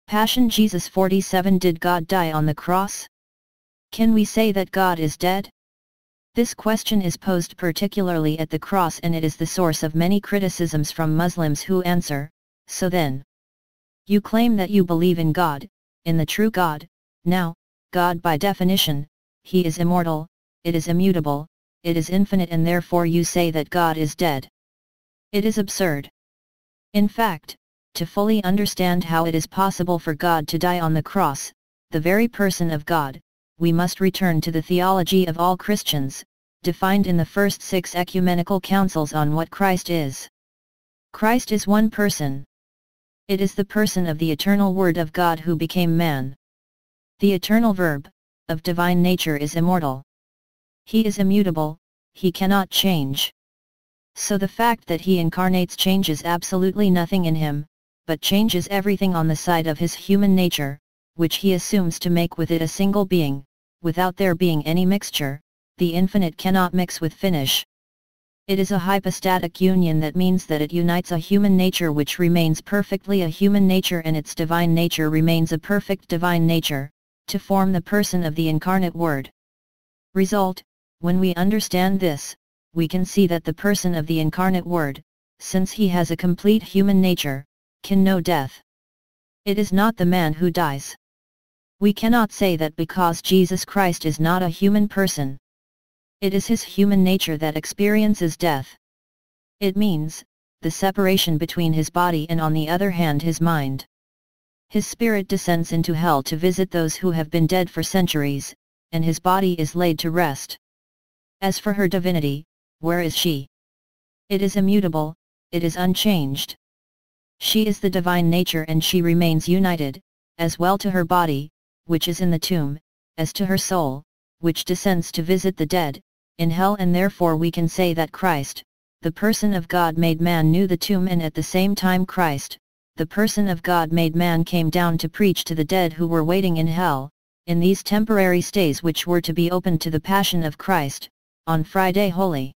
Passion Jesus 47. Did God die on the cross? Can we say that God is dead? This question is posed particularly at the cross, and it is the source of many criticisms from Muslims who answer, so then, you claim that you believe in God, in the true God. Now, God by definition, He is immortal, it is immutable, it is infinite, and therefore you say that God is dead. It is absurd. In fact, to fully understand how it is possible for God to die on the cross, the very person of God, we must return to the theology of all Christians, defined in the first 6 ecumenical councils on what Christ is. Christ is one person. It is the person of the eternal Word of God who became man. The eternal Verb, of divine nature, is immortal. He is immutable, He cannot change. So the fact that He incarnates changes absolutely nothing in Him, but changes everything on the side of His human nature, which He assumes to make with it a single being. Without there being any mixture, the infinite cannot mix with finish. It is a hypostatic union, that means that it unites a human nature which remains perfectly a human nature and its divine nature remains a perfect divine nature, to form the person of the incarnate Word. Result, when we understand this, we can see that the person of the incarnate Word, since He has a complete human nature, can know death. It is not the man who dies. We cannot say that because Jesus Christ is not a human person. It is His human nature that experiences death. It means, the separation between His body and on the other hand His mind. His spirit descends into hell to visit those who have been dead for centuries, and His body is laid to rest. As for her divinity, where is she? It is immutable, it is unchanged. She is the divine nature, and she remains united, as well to her body, which is in the tomb, as to her soul, which descends to visit the dead, in hell, and therefore we can say that Christ, the person of God made man, knew the tomb, and at the same time Christ, the person of God made man, came down to preach to the dead who were waiting in hell, in these temporary stays which were to be opened to the Passion of Christ, on Friday Holy.